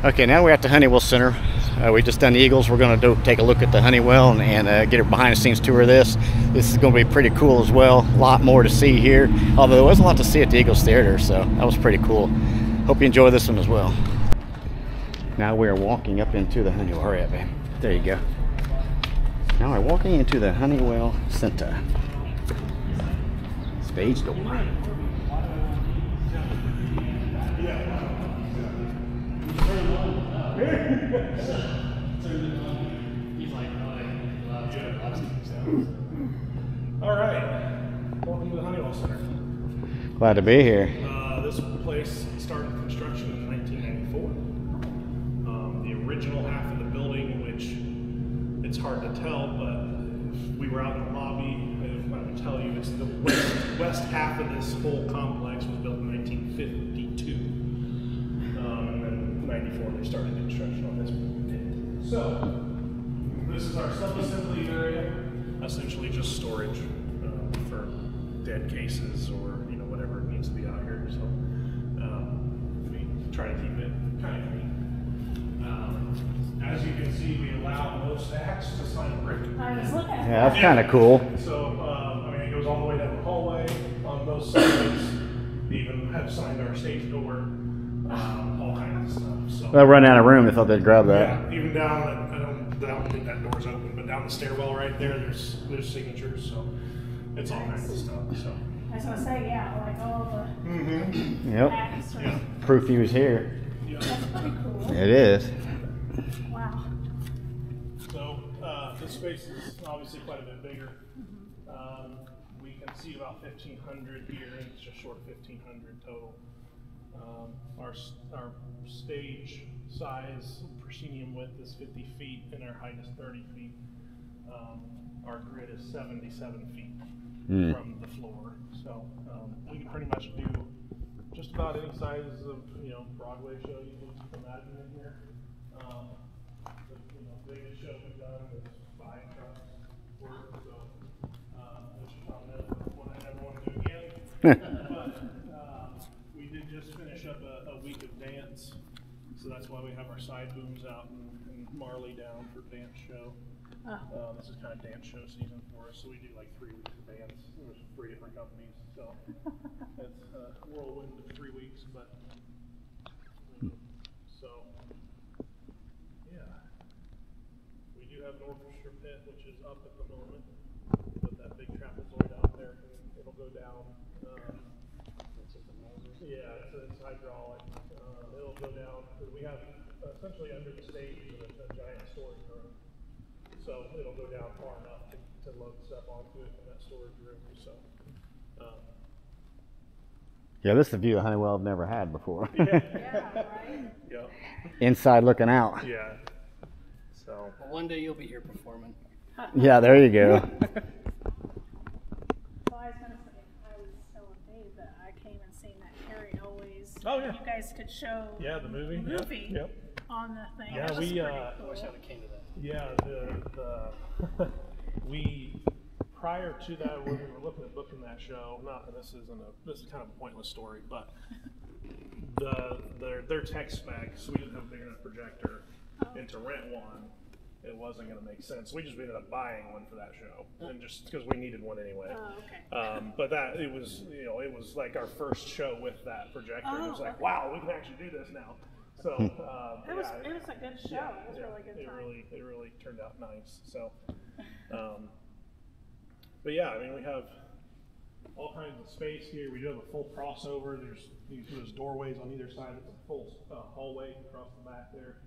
Okay, now we're at the Honeywell Center. We just done the Eagles. We're going to take a look at the Honeywell and get a behind-the-scenes tour of this. This is going to be pretty cool as well. A lot more to see here, although there was a lot to see at the Eagles Theater, so that was pretty cool. Hope you enjoy this one as well. Now we're walking up into the Honeywell. Hurry up, man. There you go. Now we're walking into the Honeywell Center. Stage door. All right, welcome to the Honeywell Center. Glad to be here. This place started construction in 1994. The original half of the building, which it's hard to tell, but if we were out in the lobby, I would tell you it's the west half of this whole complex was built in 1952. And then 94 they started construction on this. So this is our sub-assembly area, essentially just storage for dead cases or whatever needs to be out here. So we try to keep it kind of clean. As you can see, we allow no stacks to sign brick. Yeah, that's kind of cool. So I mean, it goes all the way down the hallway on both sides. We even have signed our stage door, all kinds of stuff. So They'll run out of room. They thought they'd grab that. yeah, even down. I don't think that door's open, but down the stairwell right there, there's signatures. So it's all kinds of stuff. So. I was gonna say, yeah, like all the Yep. acts or, Yeah. Proof he was here. Yeah. that's pretty cool. It is. Wow. So this space is obviously quite a bit bigger. We can see about 1,500 here, and it's just short of 1,500 total. Our stage size, proscenium width is 50 feet, and our height is 30 feet. Our grid is 77 feet from the floor. So we can pretty much do just about any size of Broadway show you can imagine in here. The biggest show we've done is 5 trucks worth, so which is probably what I never want to do again. But we did just finish up a week of dance, so that's why we have our side booms out and Marley down for dance show. This is kind of dance show season for us, so we do like 3 weeks of dance. There's 3 different companies, so it's a whirlwind of 3 weeks. But so yeah, we do have an orchestra pit, which is up at the moment. Put that big trapezoid out there, and it'll go down. Yeah, it's hydraulic. It'll go down. We have essentially under the stage a giant storage room. So it'll go down far enough to load stuff onto it in that storage room. So, Yeah, this is a view of Honeywell I've never had before. yeah, Right? yeah, Inside looking out. yeah. So Well, one day you'll be here performing. Yeah, there you go. So I was gonna say, I was telling Dave that I came and seen that Harry always. Oh, yeah. You guys could show yeah, the movie. movie Yep. on the thing. Yeah, That was we pretty I cool. wish I would have came to that. yeah the we prior to that when we were looking at booking that show. This is kind of a pointless story, but their tech specs, we didn't have a big enough projector, and to rent one, it wasn't going to make sense. We just ended up buying one for that show, and just because we needed one anyway. Oh, okay. But it was it was like our first show with that projector. And it was like, okay. wow, we can actually do this now. So It was a good show. yeah, It was a really good time. it really turned out nice. So, but yeah, I mean, we have all kinds of space here. We do have a full crossover. There's doorways on either side. It's a full hallway across the back there.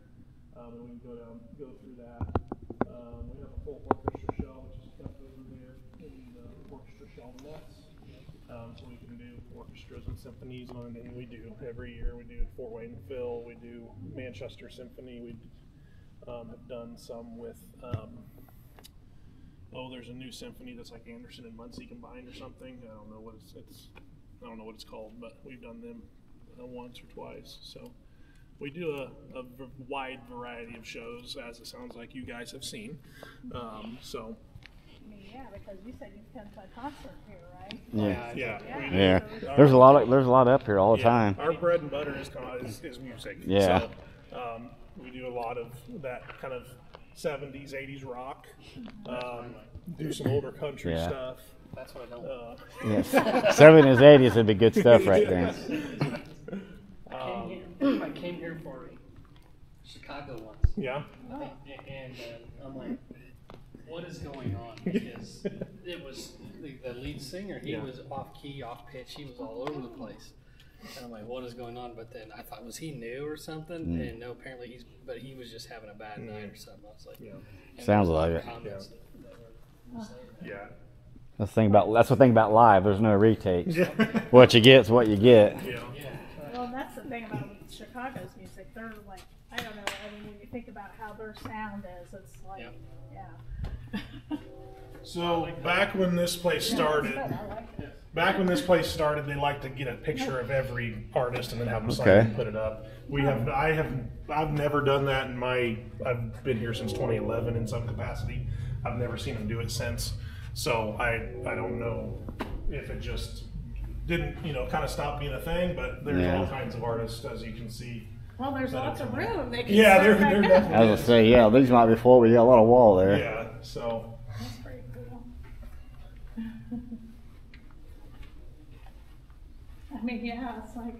And we can go through that. We have a full orchestra shell, which is kept over there in the orchestra shell nuts. So we can do orchestras and symphonies on anything we do every year. We do Fort Wayne Phil. We do Manchester Symphony. We have done some with. There's a new symphony that's like Anderson and Muncie combined or something. I don't know what I don't know what it's called, but we've done them once or twice. So we do a wide variety of shows, as it sounds like you guys have seen. So. I mean, yeah, because you said you've come to a concert here, right? Yeah. Yeah. There's a lot up here all the time. Our bread and butter is music. Yeah. So We do a lot of that kind of 70s, 80s rock. Do some older country stuff. That's what I don't. Yes. 70s, 80s would be good stuff right there. I came here for Chicago once. Yeah. And I'm like, what is going on? Because it was the lead singer, he was off key, off pitch, he was all over the place. And I'm like, what is going on? But then I thought, was he new or something? And no, apparently he was just having a bad night or something. I was like, Sounds like it. Yeah. That's the thing about live. There's no retakes. What you get is what you get. Yeah. Well, that's the thing about Chicago's music. They're like, I don't know. I mean, when you think about how their sound is, it's like, So back when this place started, they like to get a picture of every artist and then have them sign and put it up. I've never done that I've been here since 2011 in some capacity. I've never seen them do it since. So I don't know if it just didn't, kind of stop being a thing, but there's all kinds of artists, as you can see. well, there's lots of room. They can They're start back definitely. up. I was gonna say, these might be full. We got a lot of wall there. Yeah, so. That's pretty cool. I mean, it's like.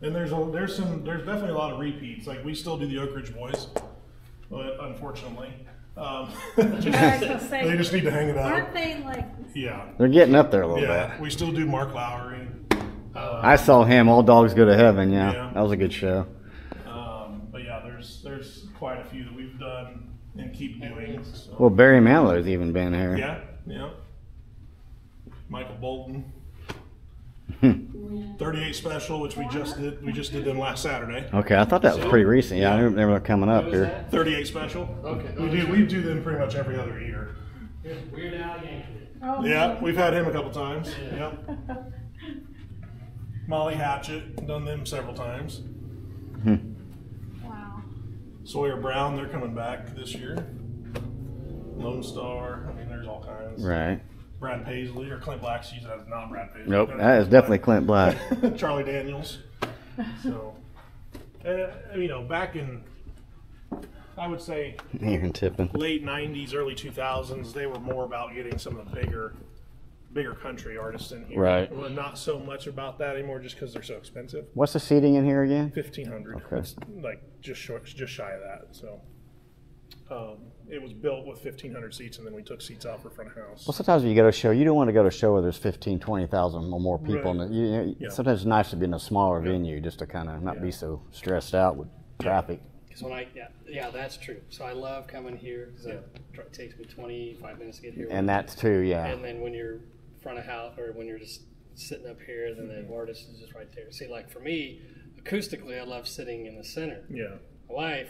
And there's definitely a lot of repeats. Like we still do the Oak Ridge Boys, but unfortunately, they just need to hang it out. Aren't they like? Yeah. They're getting up there a little bit. We still do Mark Lowry. I saw him. All Dogs Go to Heaven. Yeah, that was a good show. But yeah, there's quite a few that we've done and keep doing. So. Well, Barry Manilow's even been here. Yeah. Michael Bolton. 38 Special, which we just did them last Saturday. Okay, I thought that was pretty recent. Yeah, I remember they were coming up here. 38 Special. Okay. We do them pretty much every other year. Weird Al Yankovic. Oh, Yeah, we've had him a couple times. Yep. Molly Hatchet, done them several times. Wow. Sawyer Brown, they're coming back this year. Lone Star, I mean, there's all kinds. Right. Brad Paisley, or Clint Black's used as not Brad Paisley. Nope, that is definitely Clint Black. Charlie Daniels. So, back in, I would say, Aaron Tippin. late 90s, early 2000s, they were more about getting some of the bigger country artists in here. Right. Well, not so much about that anymore just because they're so expensive. What's the seating in here again? 1,500. Okay. It's like just shy of that. So it was built with 1,500 seats, and then we took seats out for front of house. Well, sometimes when you go to a show, you don't want to go to a show where there's 15, 20,000 or more people. Right. Sometimes it's nice to be in a smaller venue just to kind of not be so stressed out with traffic. Because that's true. So I love coming here because it takes me 25 minutes to get here. And that's true, And then when you're front of house or when you're just sitting up here, then the artist is just right there. See, like for me, acoustically, I love sitting in the center. Yeah. My wife,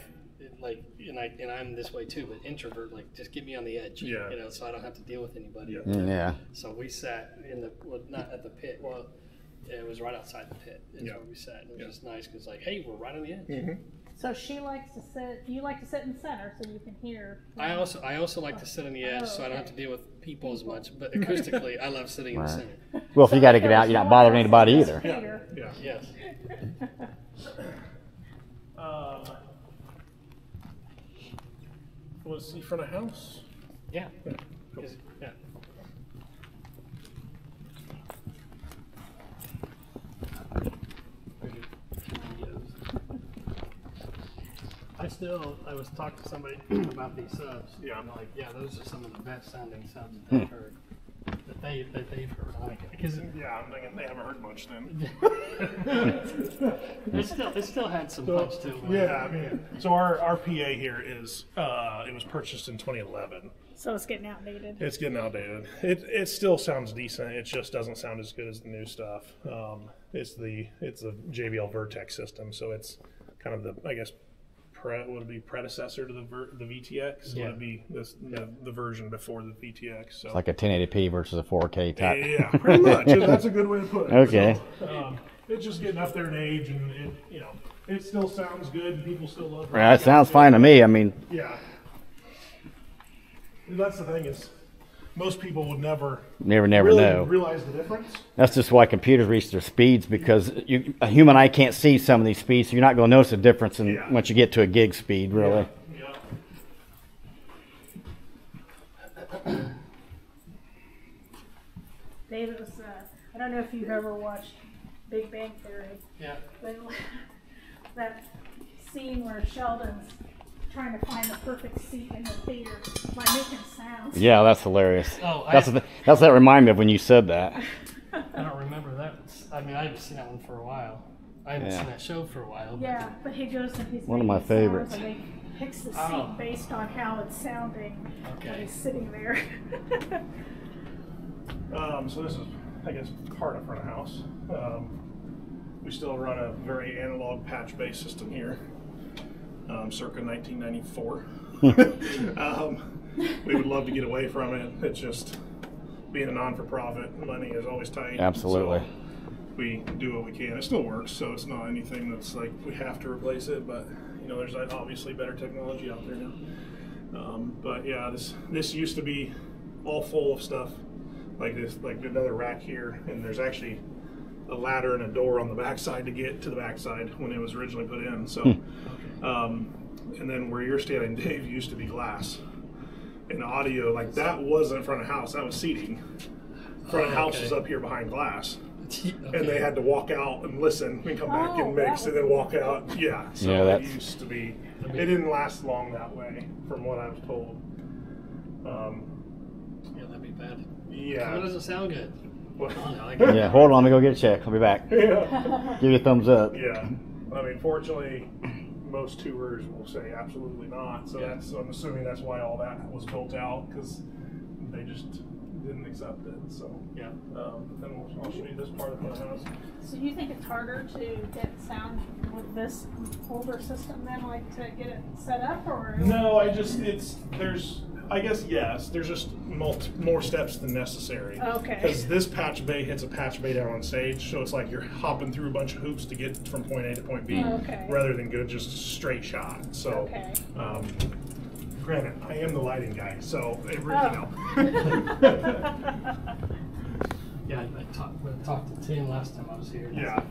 and I'm this way too, but introvert, like just get me on the edge. Yeah. So I don't have to deal with anybody. Yeah. So we sat not at the pit. Well, it was right outside the pit. Is where we sat. And it was just nice because hey, we're right on the edge. Mm-hmm. So she likes to sit. You like to sit in the center so you can hear. I also like to sit on the edge, so I don't have to deal with people as much. But acoustically, I love sitting in the center. Well, if you got to get out, you're not bothering anybody either. Yeah. Yes. Was he front of house? Yeah. Cool. Yeah. I was talking to somebody about these subs. Yeah. I'm like, those are some of the best sounding subs that they've heard. That they've heard. Because I'm thinking they haven't heard much then. it still had some punch to it. Yeah, I mean, so our PA here is it was purchased in 2011. So it's getting outdated. It's getting outdated. It still sounds decent. It just doesn't sound as good as the new stuff. It's the JBL Vertex system, so it's kind of would it be predecessor to the VTX? Yeah. Would it be the version before the VTX? So It's like a 1080p versus a 4K type. yeah, pretty much. That's a good way to put it. Okay. So, it's just getting up there in age, and it still sounds good, and people still love it. That sounds fine to me. I mean, Yeah. That's the thing is, most people would never Never really know. realize the difference. That's just why computers reach their speeds, because a human eye can't see some of these speeds, so you're not going to notice the difference once you get to a gig speed, really. Yeah. Dave, it was, I don't know if you've ever watched Big Bang Theory. Yeah. But that scene where Sheldon's trying to find the perfect seat in the theater by making sounds. Yeah, that's hilarious. Oh, That's that reminded me of when you said that. I don't remember that. I mean, I haven't seen that one for a while. I haven't seen that show for a while. But Yeah, but he goes and he's One of my making sounds favorites. and he picks the seat Oh. based on how it's sounding when Okay. he's sitting there. So this is, I guess, part of front of house. We still run a very analog patch-based system here, circa 1994. We would love to get away from it. It's just being a non-for-profit, money is always tight. Absolutely. So we do what we can. It still works, so it's not anything that's like we have to replace it. But you know, there's obviously better technology out there now. But yeah, this used to be all full of stuff like this, like another rack here, and there's actually a ladder and a door on the backside to get to the backside when it was originally put in. So, and then where you're standing, Dave, used to be glass and audio. Like that wasn't front of house; that was seating. Front of house is up here behind glass, and they had to walk out and listen and come back and mix, and then walk out. Yeah, so it used to be. It didn't last long that way, from what I was told. Yeah, that'd be bad. Yeah. It doesn't sound good. Yeah, hold on, let me go get a check. I'll be back. Yeah. Give you a thumbs up. Yeah. I mean, fortunately, most tours will say absolutely not. So I'm assuming that's why all that was built out, because they just didn't accept it. So yeah. Then I'll show you this part of the house. So you think it's harder to get sound with this older system than like to get it set up, or? No, I guess yes. There's just more steps than necessary. Okay. Because this patch bay hits a patch bay down on stage, so it's like you're hopping through a bunch of hoops to get from point A to point B, rather than go just straight shot. So, granted, I am the lighting guy, so you know. Yeah, I talked to Tim last time I was here. Yeah.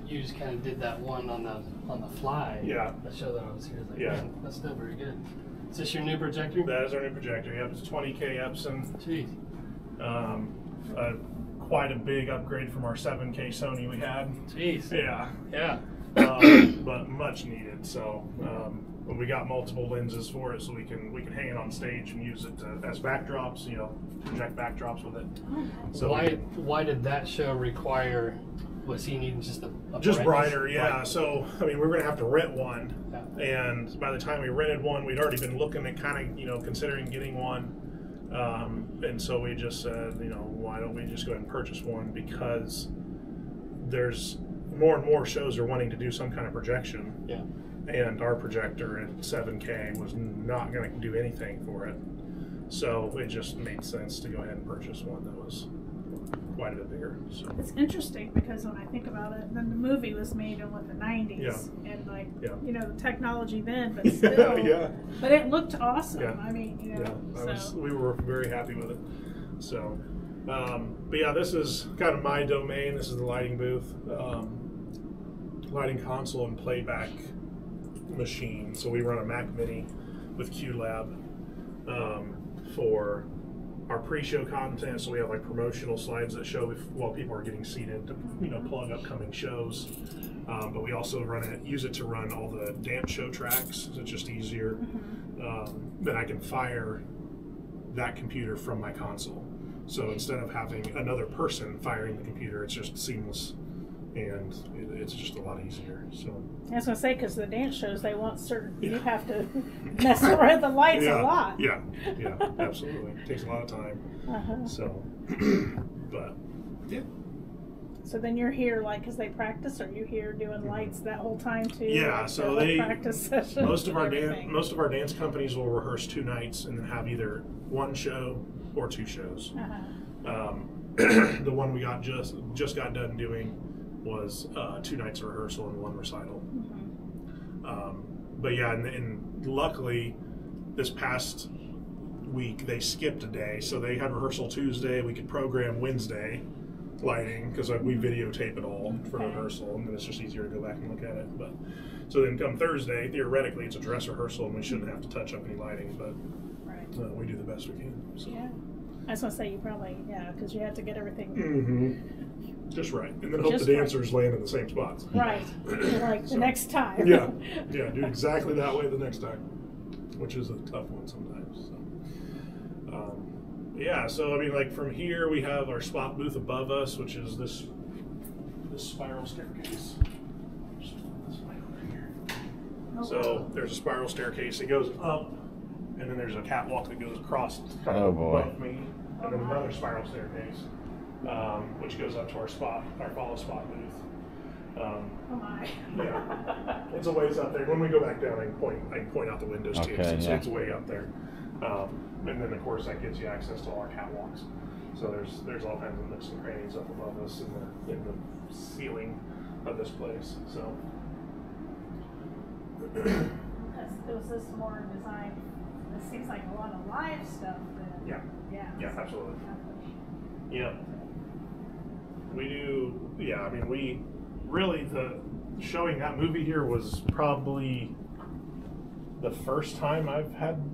You just kind of did that one on the fly. Yeah. The show that I was here. Like, Yeah. That's still very good. Is this your new projector? That is our new projector. Yep, it's 20K Epson. Jeez. Quite a big upgrade from our 7K Sony we had. Jeez. Yeah. Yeah. But much needed. So we got multiple lenses for it, so we can hang it on stage and use it as backdrops. You know, project backdrops with it. So why did that show require? Was he needing just a brighter? Yeah. So I mean, we were gonna have to rent one, and by the time we rented one, we'd already been looking at kind of considering getting one. And so we just said, why don't we just go ahead and purchase one, because there's more and more shows are wanting to do some kind of projection. Yeah. And our projector at 7K was not going to do anything for it. So it just made sense to go ahead and purchase one that was quite a bit bigger. So it's interesting because when I think about it, then the movie was made in the 90s, and the technology then, but still, but it looked awesome. Yeah. I mean, we were very happy with it. So, but yeah, this is kind of my domain. This is the lighting booth, lighting console and playback machine. So we run a Mac Mini with QLab for our pre-show content. So we have like promotional slides that show while people are getting seated to plug upcoming shows. But we also use it to run all the dance show tracks. So it's just easier. Then I can fire that computer from my console. So instead of having another person firing the computer, it's just seamless, and it's just a lot easier. So I was gonna say, because the dance shows, they want certain, you have to mess around the lights a lot. Yeah, absolutely. It takes a lot of time. So, but yeah. So then you're here, because they practice. Are you here doing lights that whole time too? Yeah. So they practice sessions. Most of our dance companies will rehearse 2 nights and then have either 1 show or 2 shows. The one we just got done doing was 2 nights of rehearsal and 1 recital. But yeah, and luckily this past week they skipped a day, so they had rehearsal Tuesday. We could program Wednesday lighting because we videotape it all for rehearsal, and then it's just easier to go back and look at it. But so then come Thursday, theoretically it's a dress rehearsal, and we shouldn't have to touch up any lighting, but we do the best we can. So. Yeah, I was gonna say you probably because you had to get everything just right, and then hope the dancers land in the same spots. Right, like the next time. Yeah, do exactly that way the next time, which is a tough one sometimes. So. Yeah, so I mean, like from here we have our spot booth above us, which is this spiral staircase. Just put this light over here. So there's a spiral staircase that goes up, and then there's a catwalk that goes across above me, and then another spiral staircase, which goes up to our follow spot booth. Oh my! Yeah, it's a ways up there. When we go back down, I can point out the windows too. So it's way up there. And then of course that gives you access to all our catwalks. So there's all kinds of nooks and crannies up above us in the ceiling of this place. So was this more designed? This seems like a lot of live stuff. Yeah, absolutely. Yeah, we do. Yeah, I mean we really showing that movie here was probably the first time I've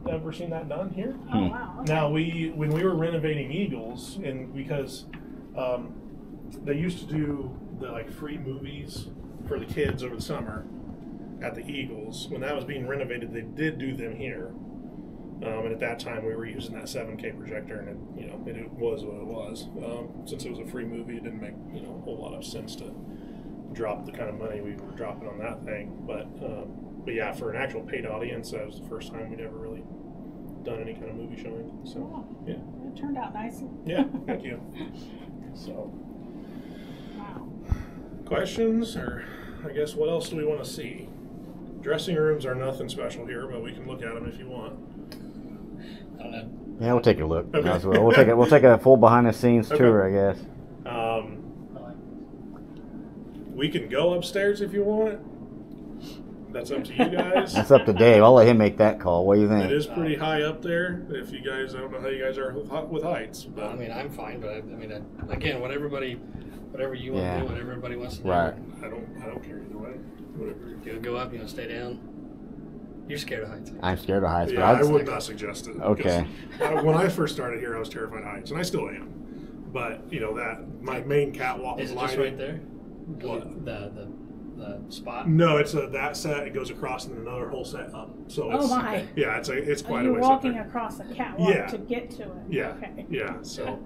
ever seen that done here. Oh wow! Okay. Now when we were renovating Eagles, and because they used to do the free movies for the kids over the summer at the Eagles. When that was being renovated, they did do them here. And at that time, we were using that 7K projector, and it was what it was. Since it was a free movie, it didn't make a whole lot of sense to drop the kind of money we were dropping on that thing. But yeah, for an actual paid audience, that was the first time we'd ever really done any kind of movie showing. So yeah, it turned out nicely. Yeah, thank you. So, wow. Questions, or I guess what else do we want to see? Dressing rooms are nothing special here, but we can look at them if you want. I don't know. Yeah, we'll take a look. Okay. As well. We'll take a full behind the scenes tour, I guess. We can go upstairs if you want. That's up to you guys. That's up to Dave. I'll let him make that call. What do you think? It is pretty high up there. If you guys, I don't know how you guys are with heights. But I mean, I'm fine, but again, whatever you want to do, what everybody wants to do. Right. I don't care either way. Whatever. You go up, stay down. You're scared of heights. I'm scared of heights. Yeah, but I would not suggest it. Okay. When I first started here, I was terrified of heights, and I still am. But that my main catwalk is was it just right there? What? The spot? No, it's that set. It goes across and another whole set up. So it's, my! Yeah, it's quite a you're ways walking up there. across a catwalk to get to it. Yeah. Okay. Yeah. So,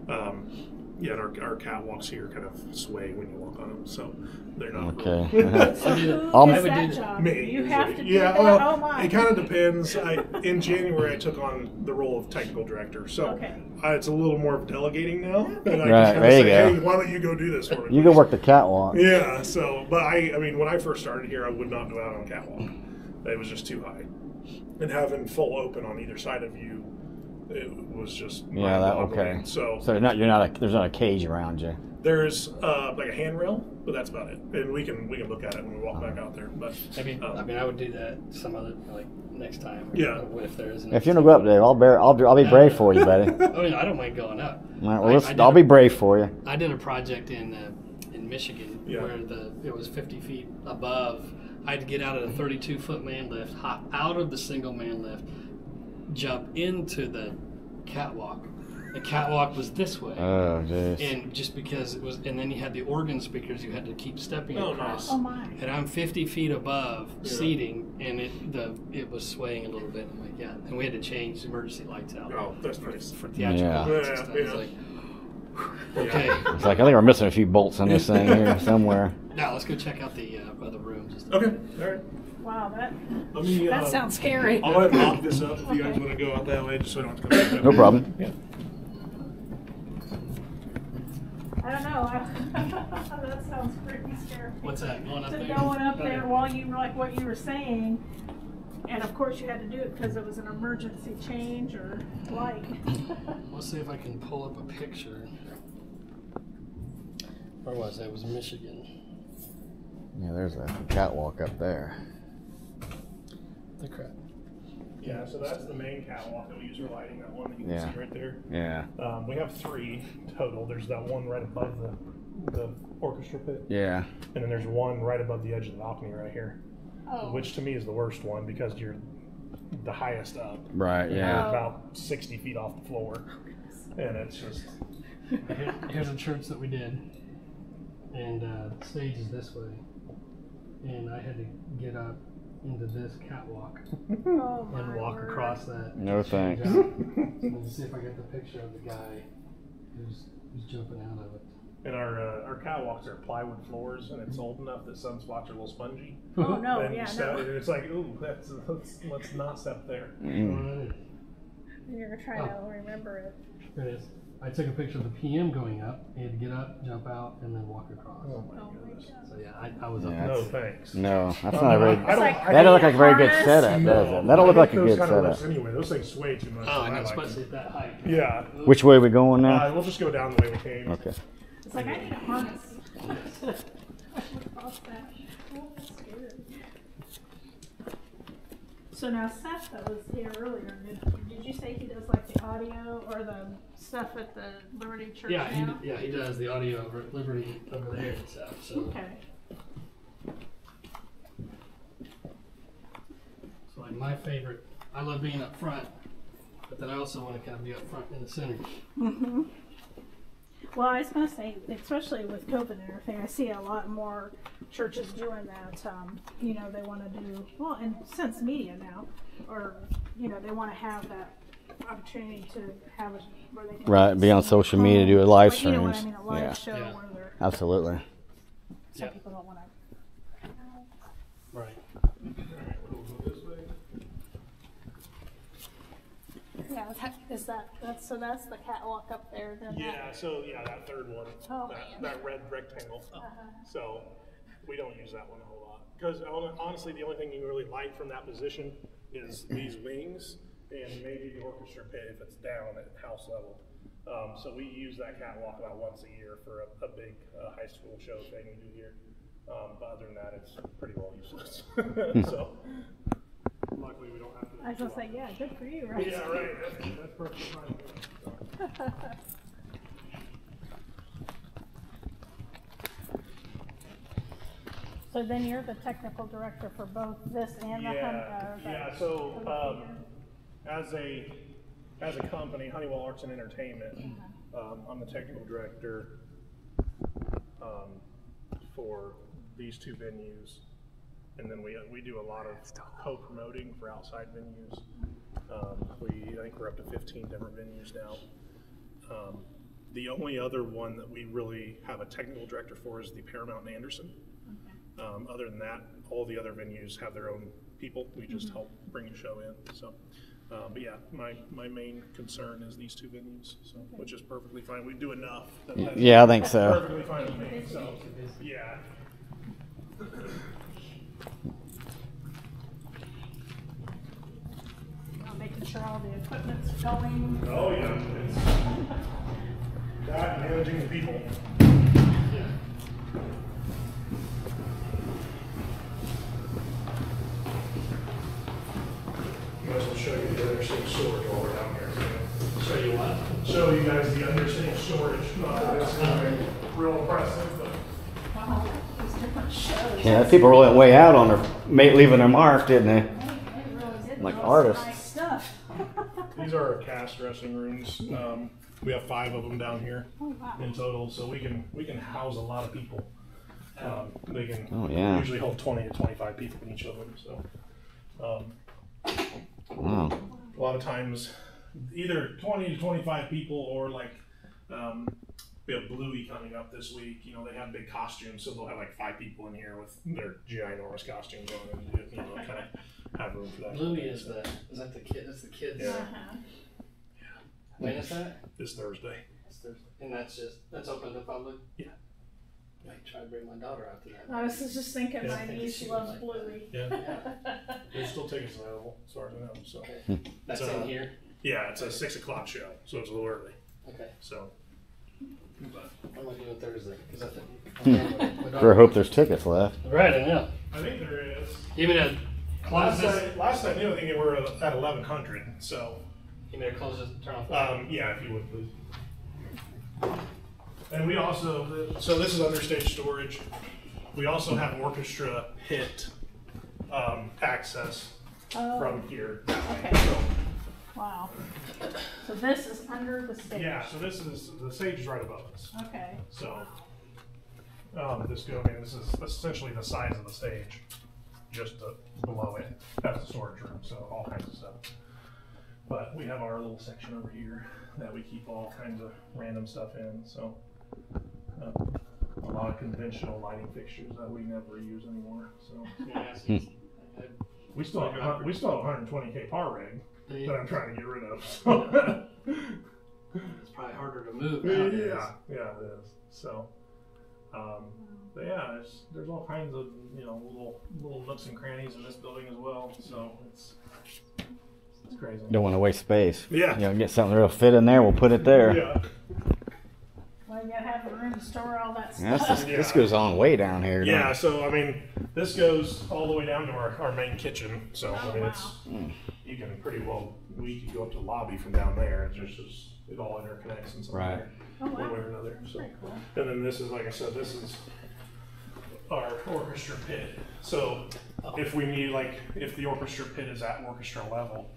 and our catwalks here kind of sway when you walk on them, so they're not. Okay. So who gets that job? Me. You have to do yeah, that? well, Oh my! it kind of depends. In January, I took on the role of technical director, so it's a little more of delegating now. And I Right, can there you say, go. hey, why don't you go do this for me? You go work the catwalk. Yeah. So, but I mean, when I first started here, I would not go out on a catwalk. It was just too high, and having full open on either side of you, it was just okay. So there's not a cage around you. There's like a handrail, but that's about it. And we can look at it when we walk back out there. But I would do that some other next time. Yeah. If there is. If you're gonna go up there, I'll be brave for you, buddy. I don't mind going up. All right, I'll be brave for you. I did a project in Michigan where it was 50 feet above. I had to get out of the 32-foot man lift, hop out of the single man lift, jump into the catwalk. The catwalk was this way. Oh, jeez. And just because it was, and then you had the organ speakers you had to keep stepping across. Oh my! And I'm 50 feet above seating, and it was swaying a little bit. I'm like, yeah. And we had to change the emergency lights out. Oh, that's nice. For theatrical lights and stuff. It's like, okay. It's like I think we're missing a few bolts on this thing here somewhere. Now let's go check out the other rooms. Okay. All right. Wow, that that sounds scary. I'll go ahead and lock this up if you guys want to go out that way, just so I don't have to come back. No problem. Yeah. I don't know. That sounds pretty scary. What's that? Going up there? Going up there while you what you were saying, and of course you had to do it because it was an emergency change or light. Let's see if I can pull up a picture. Where was that? It was Michigan. Yeah, there's a catwalk up there. The crap. Yeah, so that's the main catwalk that we use for lighting, that one that you can see right there. Yeah. We have 3 total. There's that one right above the orchestra pit. Yeah. And then there's one right above the edge of the balcony right here. Oh. Which to me is the worst one because you're the highest up. Right, yeah. You're about 60 feet off the floor. And it's just... Here's a church that we did. And the stage is this way. And I had to get up into this catwalk and walk across that. No thanks. Let's see if I get the picture of the guy who's jumping out of it. And our catwalks are plywood floors, and it's old enough that some spots are a little spongy. Oh no! And Yeah, and it's like, ooh, let's not step there. Mm. You're gonna try to remember it. There it is. I took a picture of the PM going up. He had to get up, jump out, and then walk across. Oh my goodness. So yeah, I was up. No thanks. No, that's not a very. That doesn't look like a very good setup, does it? That don't look like a good setup. Anyway, those things sway too much. Oh, I know, especially at that height. Yeah. Which way are we going now? We'll just go down the way we came. Okay. It's like I need a harness. Across that. Oh, that's good. So now Seth that was here earlier, did you say he does like the audio or the stuff at the Liberty Church now? He does the audio over at Liberty over there and stuff. So. Okay. So like my favorite, I love being up front, but then I also want to kind of be up front in the center. Mm-hmm. Well, I was going to say, especially with COVID and everything, I see a lot more churches doing that. You know, they want to do, well, and since media now, or, you know, they want to have that opportunity to have it where they can Be on social media, do a live stream. You know what I streams. mean, a live show where they're, Absolutely. some people don't want to. Right. Yeah, that's the catwalk up there. Then Yeah, that third one, that red rectangle. So we don't use that one a whole lot. Because honestly, the only thing you really like from that position is these wings and maybe the orchestra pit if it's down at house level. So we use that catwalk about once a year for a big high school show thing we do here. But other than that, it's pretty well useless. So luckily we don't have to. I was going to say, yeah, good for you, right? Yeah, right. That's perfectly fine. So then you're the technical director for both this and the So as a company, Honeywell Arts and Entertainment, I'm the technical director for these 2 venues, and then we do a lot of co-promoting for outside venues. I think we're up to 15 different venues now. The only other one that we really have a technical director for is the Paramount in Anderson. Other than that, all the other venues have their own people. We just help bring a show in. So, but yeah, my main concern is these 2 venues, so which is perfectly fine. We do enough. Yeah, I think so. Perfectly fine with me. So, yeah. making sure all the equipment's going. Oh yeah, it's that managing the people. Yeah. Might as well show you the undersink storage while we're down here. Show you what? Show you guys the undersink storage. It's not real impressive, but. Wow, these different shows. Yeah, people really went way out on their leaving their mark, didn't they? They really did. Like Those artists. Nice stuff. These are our cast dressing rooms. We have 5 of them down here in total, so we can house a lot of people. They can usually hold 20 to 25 people in each of them. So Wow. a lot of times, either 20 to 25 people, or like we have Bluey coming up this week. You know, they have big costumes, so they'll have like 5 people in here with their ginormous costumes on, and you know, kind of have room for that. Bluey is that the kid? That's the kids. Yeah. When is that? This Thursday. It's Thursday. And that's open to public? Yeah. I might try to bring my daughter out to that. I was just thinking Yeah. my niece loves Bluey. Yeah. There's still tickets available, as far as I know. So Okay. That's in here? yeah, it's a 6 o'clock show, so it's a little early. Okay. So, but I'm going to do it Thursday. Cause I think Sure hope there's tickets left. Right, I know. I think there is. Even Last I knew, I think we were at 1100. So. You may close this, turn off. Yeah, if you would please. And we also, so this is understage storage. We also have orchestra pit access from here. Okay. So, Wow. So this is under the stage. yeah, so this is, the stage is right above us. Okay. So, this is essentially the size of the stage, just below it. That's the storage room, so all kinds of stuff. But we have our little section over here that we keep all kinds of random stuff in. So a lot of conventional lighting fixtures that we never use anymore. So we still have 120K par rig that I'm trying to get rid of. So. It's probably harder to move. Yeah, it is. So, but yeah, there's all kinds of little nooks and crannies in this building as well. So it's crazy. Don't want to waste space. Yeah. Get something that'll fit in there. We'll put it there. Yeah. Well, you gotta have a room to store all that stuff. This goes on way down here. Yeah. So I mean, this goes all the way down to our main kitchen. So I mean, you can pretty well we could go up to the lobby from down there. It's just it all interconnects in some way, one way or another. So, Cool. and then this is, like I said, this is our orchestra pit. So if we need, if the orchestra pit is at orchestra level,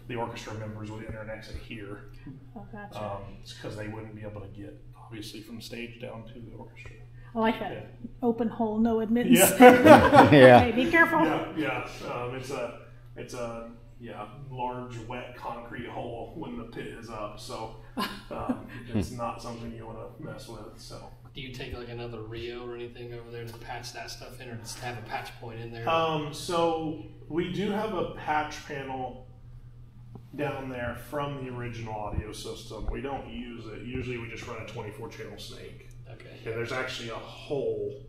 the orchestra members would enter and exit here. Oh, gotcha. It's because they wouldn't be able to get, obviously, from stage down to the orchestra. I like that open hole, no admittance. Yeah. Yeah. Hey, be careful. Yeah. It's a large wet concrete hole when the pit is up. So it's not something you want to mess with. So. Do you take another Rio or anything over there to patch that stuff in, or just have a patch point in there? So we do have a patch panel down there from the original audio system. We don't use it. Usually we just run a 24-channel snake. Okay. And there's actually a hole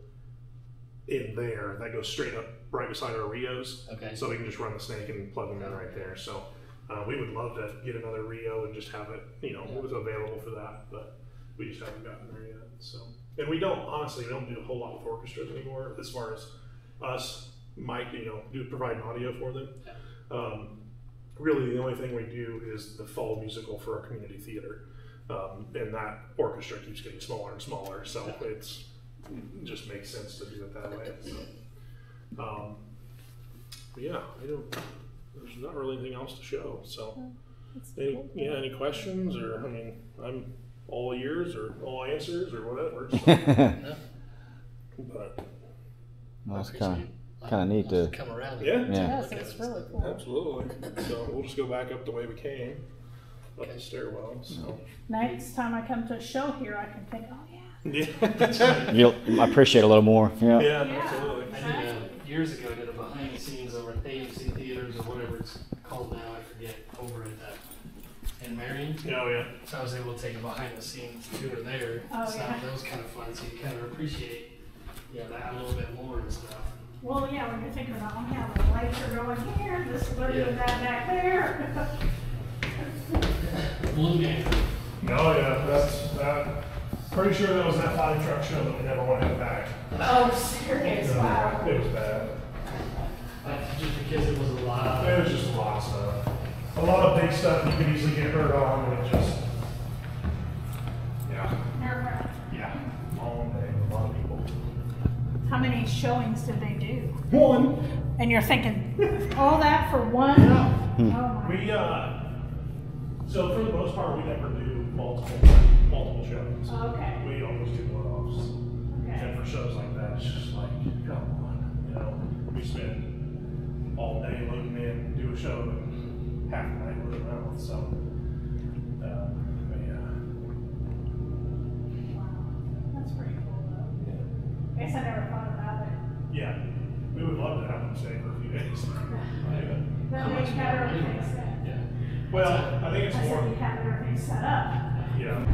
in there that goes straight up right beside our Rios. Okay. So we can just run the snake and plug them in right there. So we would love to get another Rio and just have it, it was available for that, but we just haven't gotten there yet. So, and we don't do a whole lot with orchestras anymore as far as us, Mike, provide an audio for them. Yeah. Really, the only thing we do is the fall musical for our community theater, and that orchestra keeps getting smaller and smaller. So it just makes sense to do it that way. So, but yeah, there's not really anything else to show. So, any questions, or I'm all ears or all answers or whatever. So. But that's kind of neat to come around. Yeah. Yes, it's really cool. Absolutely. So we'll just go back up the way we came, up the stairwell. So. Next time I come to a show here, I can think, oh yeah. Yeah. You'll appreciate a little more. Yeah. Yeah, absolutely. I did years ago. I did a behind the scenes over at AMC Theaters or whatever it's called now. I forget. Over at in Marion. Oh yeah. So I was able to take a behind the scenes tour there. Oh, so yeah. that was kind of fun. So you kind of appreciate that a little bit more and stuff. Well, yeah, when you're thinking about, oh yeah, the lights are going here, this is going to that back there. Blue game. Oh yeah, that's pretty sure that was that flying truck show that we never want to have back. Oh, serious? Wow. It was bad. Just because it was a lot. It was just a lot of stuff. A lot of big stuff you could easily get hurt on, and it just, yeah, long day with a lot of people. How many showings did they do? One. And you're thinking, all that for one? Yeah. Oh my. We so for the most part, we never do multiple shows. Okay. We always do one-offs. Okay. And for shows like that, it's just like, come on, we spend all day loading in, do a show, and half the night loading out. So, but yeah. Wow. That's pretty cool though. I guess I never thought about it. Yeah, we would love to have them stay for a few days. That makes better everything set. Yeah. Well, I think it's I more. said you have everything set up. Yeah.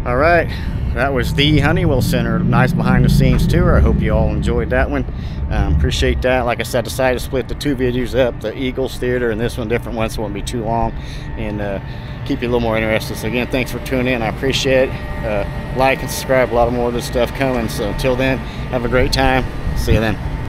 All right, that was the Honeywell Center. Nice behind the scenes tour. I hope you all enjoyed that one. Appreciate that. Like I said, I decided to split the two videos up, the Eagles Theater and this one, different ones, so it won't be too long, and keep you a little more interested. So again, thanks for tuning in. I appreciate it. Like and subscribe. A lot more of this stuff coming. So until then, have a great time. See you then.